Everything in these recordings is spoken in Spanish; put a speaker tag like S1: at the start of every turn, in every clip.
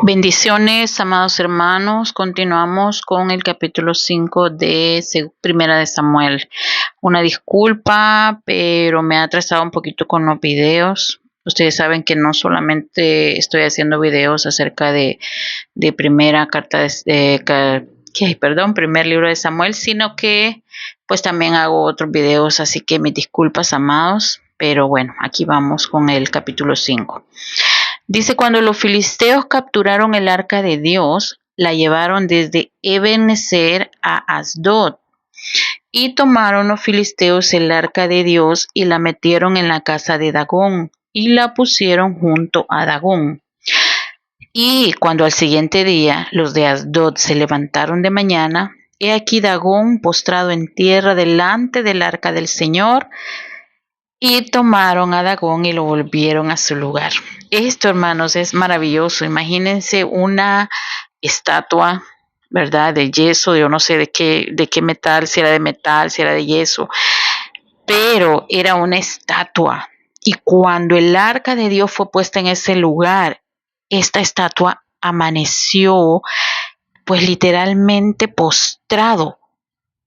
S1: Bendiciones, amados hermanos. Continuamos con el capítulo 5 de Primera de Samuel. Una disculpa, pero me ha atrasado un poquito con los videos. Ustedes saben que no solamente estoy haciendo videos acerca de primera carta primer libro de Samuel, sino que pues también hago otros videos, así que mis disculpas, amados. Pero bueno, aquí vamos con el capítulo 5. Dice, cuando los filisteos capturaron el arca de Dios, la llevaron desde Ebenezer a Asdod. Y tomaron los filisteos el arca de Dios y la metieron en la casa de Dagón y la pusieron junto a Dagón. Y cuando al siguiente día los de Asdod se levantaron de mañana, he aquí Dagón postrado en tierra delante del arca del Señor, y tomaron a Dagón y lo volvieron a su lugar. Esto, hermanos, es maravilloso. Imagínense una estatua, ¿verdad? De yeso, yo no sé de qué metal, si era de metal, si era de yeso, pero era una estatua. Y cuando el arca de Dios fue puesta en ese lugar, esta estatua amaneció, pues literalmente postrado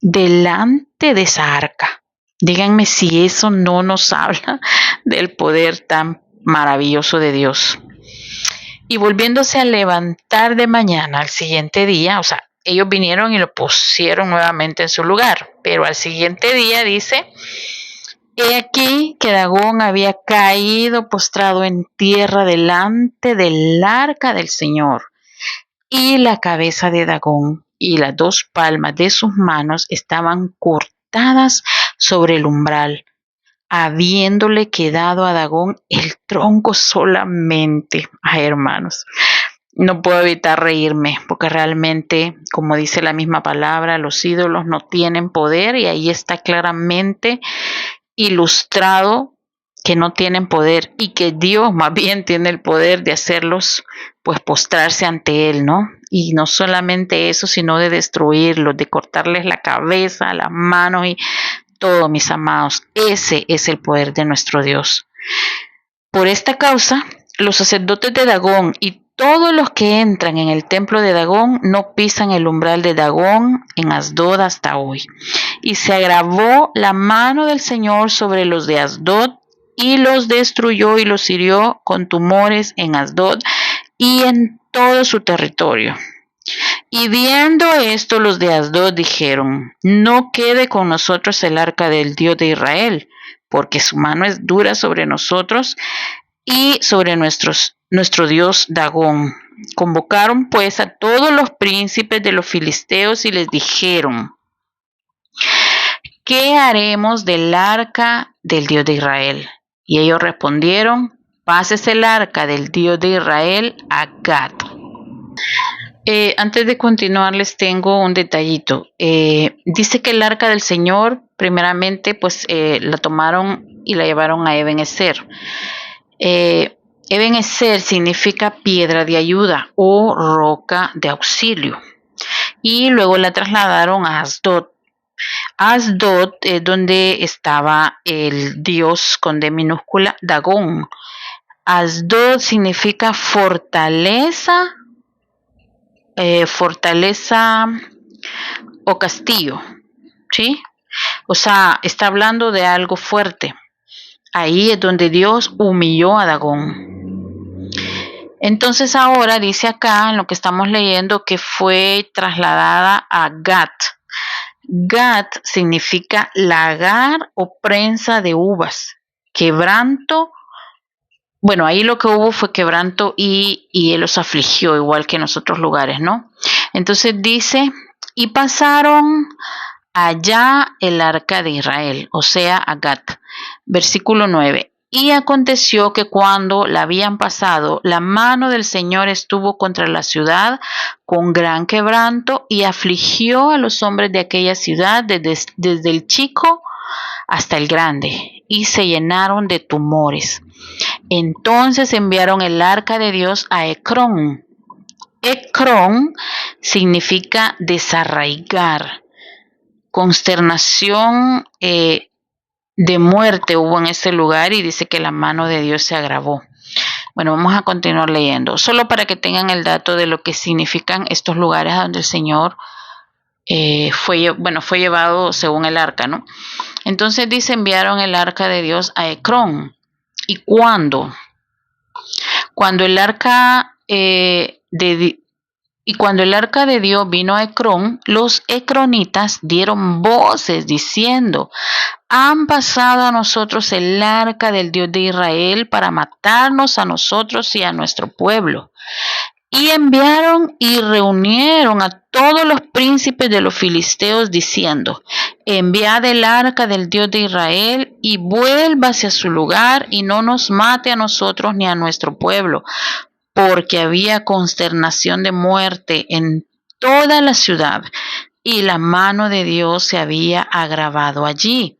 S1: delante de esa arca. Díganme si eso no nos habla del poder tan maravilloso de Dios. Y volviéndose a levantar de mañana al siguiente día, o sea, ellos vinieron y lo pusieron nuevamente en su lugar, pero al siguiente día dice, he aquí que Dagón había caído postrado en tierra delante del arca del Señor, y la cabeza de Dagón y las dos palmas de sus manos estaban cortadas sobre el umbral, habiéndole quedado a Dagón el tronco solamente. Ay, hermanos, no puedo evitar reírme, porque realmente, como dice la misma palabra, los ídolos no tienen poder, y ahí está claramente ilustrado que no tienen poder y que Dios más bien tiene el poder de hacerlos pues postrarse ante Él, ¿no? Y no solamente eso, sino de destruirlos, de cortarles la cabeza, las manos y todo, mis amados. Ese es el poder de nuestro Dios. Por esta causa, los sacerdotes de Dagón y todos los que entran en el templo de Dagón no pisan el umbral de Dagón en Asdod hasta hoy. Y se agravó la mano del Señor sobre los de Asdod y los destruyó y los hirió con tumores en Asdod y en todo su territorio. Y viendo esto, los de Asdod dijeron, no quede con nosotros el arca del Dios de Israel, porque su mano es dura sobre nosotros y sobre nuestro Dios Dagón. Convocaron pues a todos los príncipes de los filisteos y les dijeron, ¿qué haremos del arca del Dios de Israel? Y ellos respondieron, pásese el arca del Dios de Israel a Gat. Antes de continuar les tengo un detallito. Dice que el arca del Señor, primeramente, pues la tomaron y la llevaron a Ebenezer. Ebenezer significa piedra de ayuda o roca de auxilio. Y luego la trasladaron a Asdod. Asdod es donde estaba el dios con D minúscula Dagón. Asdod significa fortaleza, fortaleza o castillo, ¿sí? O sea, está hablando de algo fuerte. Ahí es donde Dios humilló a Dagón. Entonces ahora dice acá en lo que estamos leyendo que fue trasladada a Gat. Gat significa lagar o prensa de uvas, quebranto. Bueno, ahí lo que hubo fue quebranto y Él los afligió, igual que en los otros lugares, ¿no? Entonces dice, y pasaron allá el arca de Israel, o sea, a Gat. Versículo 9. Y aconteció que cuando la habían pasado, la mano del Señor estuvo contra la ciudad con gran quebranto y afligió a los hombres de aquella ciudad desde el chico hasta el grande, y se llenaron de tumores. Entonces enviaron el arca de Dios a Ecrón. Ecrón significa desarraigar. Consternación de muerte hubo en ese lugar y dice que la mano de Dios se agravó. Bueno, vamos a continuar leyendo, solo para que tengan el dato de lo que significan estos lugares donde el Señor fue llevado según el arca, ¿no? Entonces dice, enviaron el arca de Dios a Ecrón. ¿Y cuándo? Cuando el arca cuando el arca de Dios vino a Ecrón, los ecronitas dieron voces diciendo, han pasado a nosotros el arca del Dios de Israel para matarnos a nosotros y a nuestro pueblo. Y enviaron y reunieron a todos los príncipes de los filisteos diciendo, enviad el arca del Dios de Israel y vuelva hacia su lugar y no nos mate a nosotros ni a nuestro pueblo, porque había consternación de muerte en toda la ciudad y la mano de Dios se había agravado allí.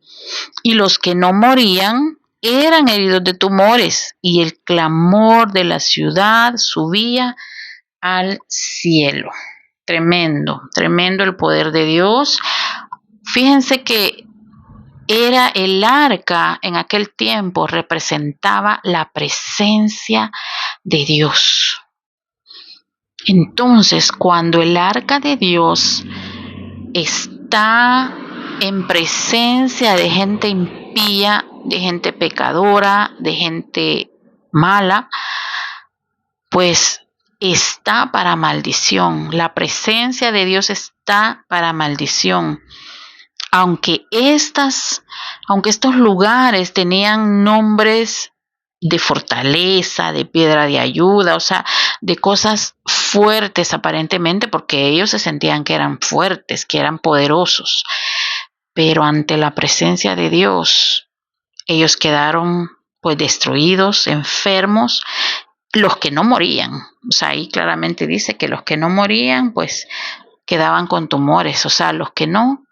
S1: Y los que no morían eran heridos de tumores y el clamor de la ciudad subía al cielo. Tremendo, tremendo el poder de Dios. Fíjense que era el arca en aquel tiempo, representaba la presencia de Dios. Entonces, cuando el arca de Dios está en presencia de gente impía, de gente pecadora, de gente mala, pues está para maldición. La presencia de Dios está para maldición. Aunque estos lugares tenían nombres de fortaleza, de piedra de ayuda, o sea, de cosas fuertes aparentemente, porque ellos se sentían que eran fuertes, que eran poderosos. Pero ante la presencia de Dios, ellos quedaron pues destruidos, enfermos, los que no morían. O sea, ahí claramente dice que los que no morían pues quedaban con tumores, o sea, los que no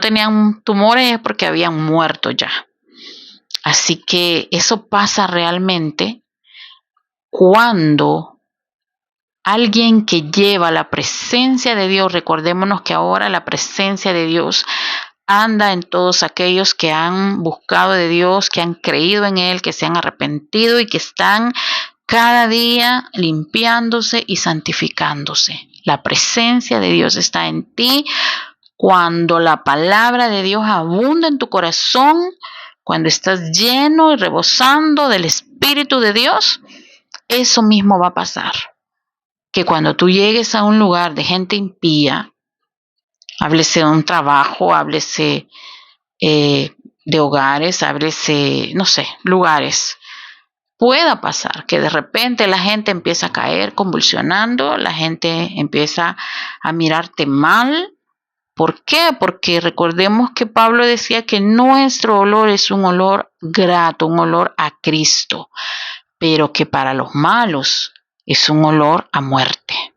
S1: tenían tumores es porque habían muerto ya. Así que eso pasa realmente cuando alguien que lleva la presencia de Dios, recordémonos que ahora la presencia de Dios anda en todos aquellos que han buscado de Dios, que han creído en Él, que se han arrepentido y que están cada día limpiándose y santificándose. La presencia de Dios está en ti. Cuando la palabra de Dios abunda en tu corazón, cuando estás lleno y rebosando del Espíritu de Dios, eso mismo va a pasar. Que cuando tú llegues a un lugar de gente impía, háblese de un trabajo, háblese de hogares, háblese, no sé, lugares, pueda pasar que de repente la gente empieza a caer convulsionando, la gente empieza a mirarte mal. ¿Por qué? Porque recordemos que Pablo decía que nuestro olor es un olor grato, un olor a Cristo, pero que para los malos es un olor a muerte,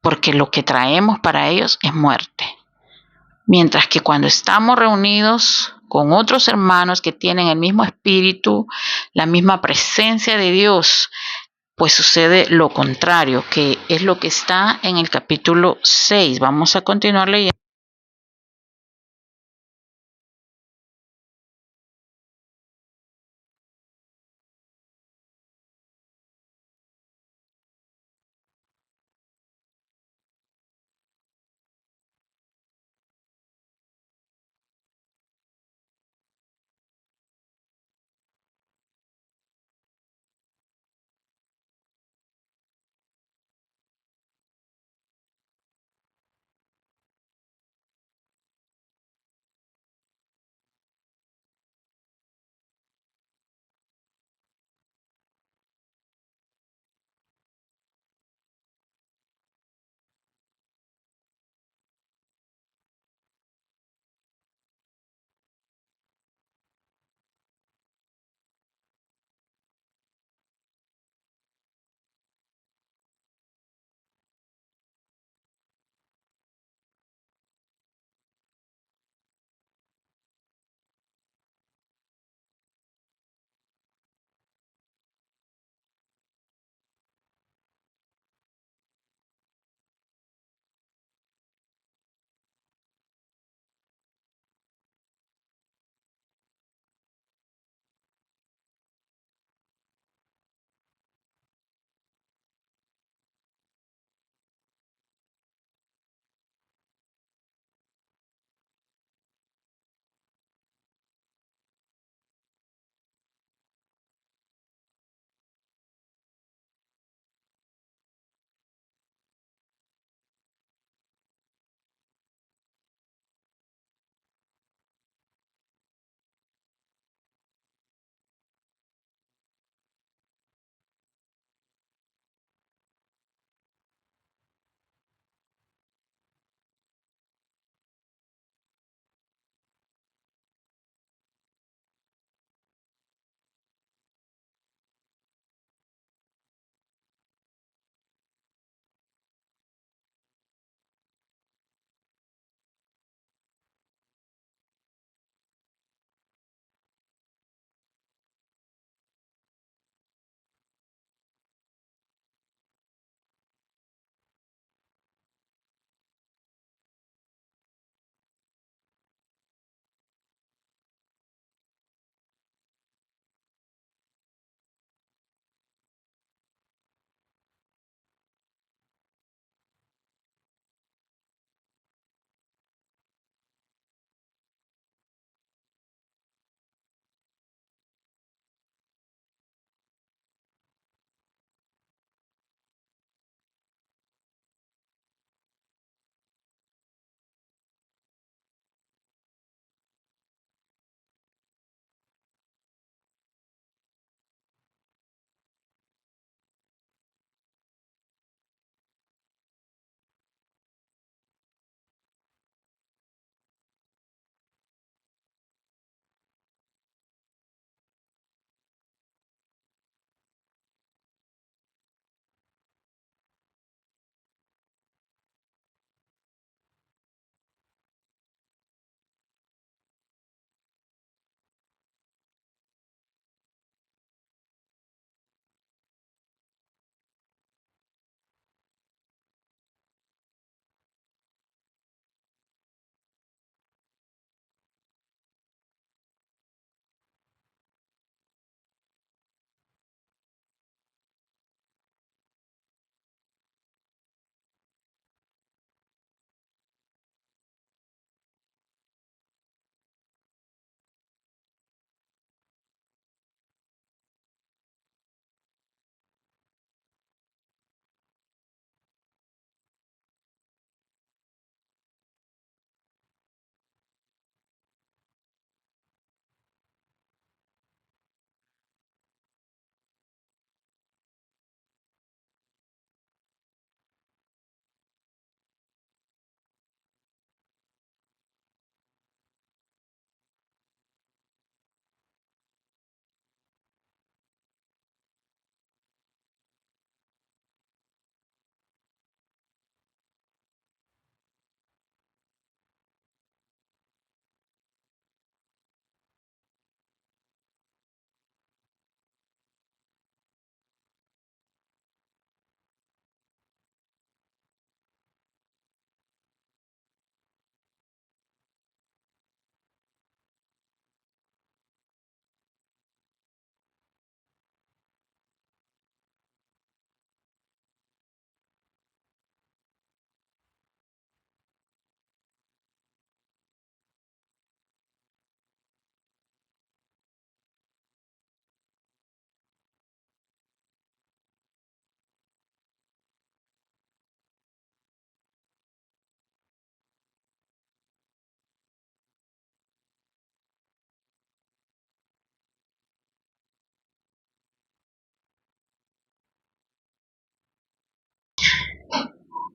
S1: porque lo que traemos para ellos es muerte. Mientras que cuando estamos reunidos con otros hermanos que tienen el mismo espíritu, la misma presencia de Dios, pues sucede lo contrario, que es lo que está en el capítulo 6. Vamos a continuar leyendo.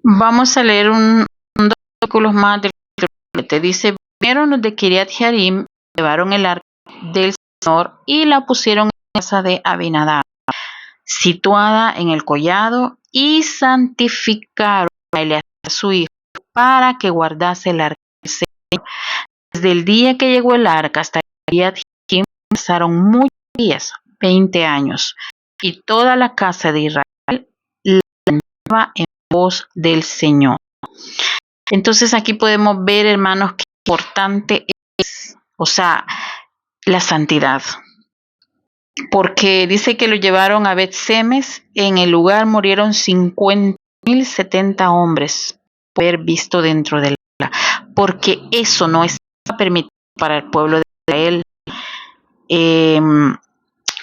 S1: Vamos a leer dos versículos más del capítulo 7. Dice, vinieron los de Kiriat Jearim, llevaron el arca del Señor y la pusieron en la casa de Abinadab, situada en el collado, y santificaron a Eleazar su hijo para que guardase el arca del Señor. Desde el día que llegó el arca hasta Kiriat Jearim pasaron muchos días, 20 años, y toda la casa de Israel la andaba en voz del Señor. Entonces aquí podemos ver, hermanos, qué importante es, la santidad. Porque dice que lo llevaron a Bet-Semes, en el lugar murieron 50.070 hombres por haber visto dentro de la, porque eso no está permitido para el pueblo de Israel.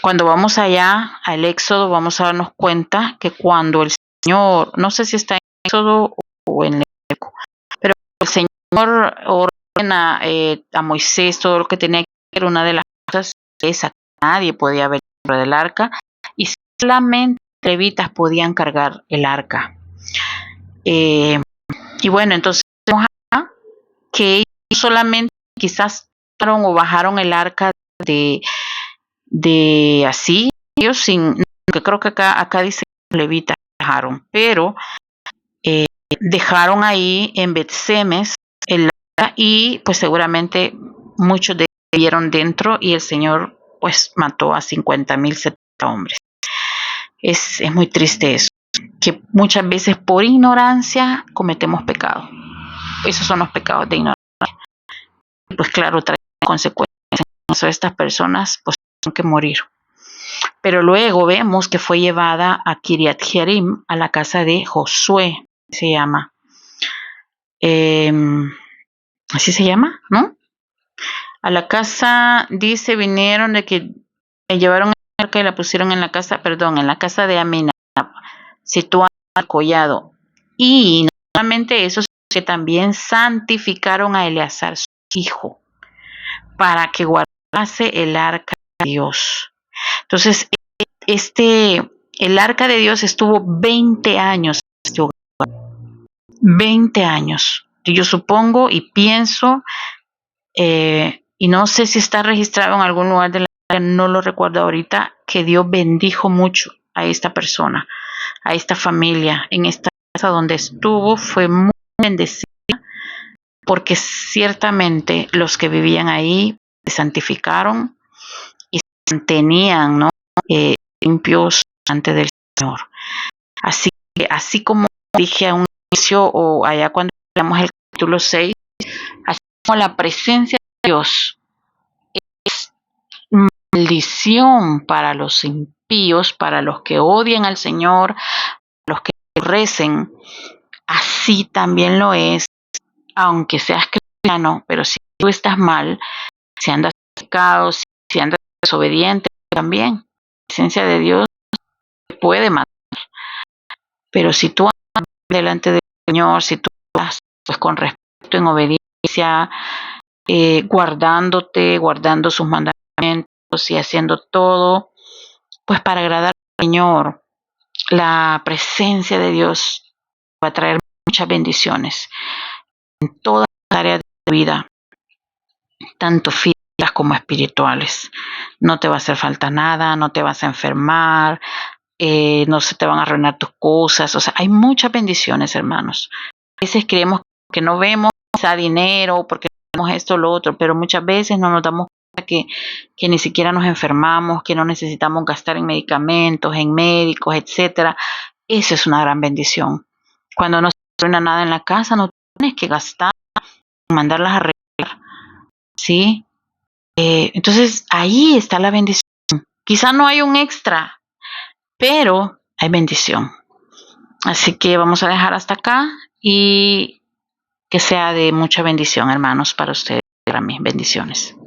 S1: Cuando vamos allá al Éxodo, vamos a darnos cuenta que cuando el Señor, no sé si está en Éxodo o en Levítico, pero el Señor ordena a Moisés todo lo que tenía que hacer, una de las cosas es que nadie podía ver dentro del arca y solamente levitas podían cargar el arca. Y bueno, entonces vemos acá que ellos solamente quizás bajaron el arca de así, ellos sin, que creo que acá dice que levitas dejaron, pero dejaron ahí en Bet-Semes el arca y pues seguramente muchos de ellos vieron dentro y el Señor pues mató a 50.070 hombres. Es muy triste eso, que muchas veces por ignorancia cometemos pecados. Esos son los pecados de ignorancia. Y pues claro, traen consecuencias. Estas personas pues tienen que morir. Pero luego vemos que fue llevada a Kiriat Jearim, a la casa de Josué, se llama. Así se llama, ¿no? A la casa, dice, vinieron de que llevaron el arca y la pusieron en la casa, en la casa de Aminadab, situada al collado. Y no solamente eso, que también santificaron a Eleazar, su hijo, para que guardase el arca de Dios. Entonces, el arca de Dios estuvo 20 años en este hogar. 20 años. Yo supongo y pienso, y no sé si está registrado en algún lugar de la Biblia, no lo recuerdo ahorita, que Dios bendijo mucho a esta persona, a esta familia, en esta casa donde estuvo, fue muy bendecida, porque ciertamente los que vivían ahí se santificaron y se mantenían, ¿no? Limpios ante del Señor. Así que, así como dije a un inicio o allá cuando leamos el capítulo 6, así como la presencia de Dios es maldición para los impíos, para los que odian al Señor, los que recen, así también lo es, aunque seas cristiano, pero si tú estás mal, si andas pecado, si andas desobediente, también la presencia de Dios te puede matar. Pero si tú andas delante del Señor, si tú andas pues con respeto, en obediencia, guardando sus mandamientos y haciendo todo, pues para agradar al Señor, la presencia de Dios va a traer muchas bendiciones en todas las áreas de tu vida, tanto físicas como espirituales. No te va a hacer falta nada, no te vas a enfermar, no se te van a arruinar tus cosas. O sea, hay muchas bendiciones, hermanos. A veces creemos que no vemos quizá dinero, porque vemos esto o lo otro, pero muchas veces no nos damos cuenta que ni siquiera nos enfermamos, que no necesitamos gastar en medicamentos, en médicos, etcétera. Esa es una gran bendición. Cuando no se arruina nada en la casa, no tienes que gastar, mandarlas a arreglar, ¿sí? Entonces, ahí está la bendición. Quizá no hay un extra, pero hay bendición. Así que vamos a dejar hasta acá y que sea de mucha bendición, hermanos, para ustedes y para mí. Bendiciones.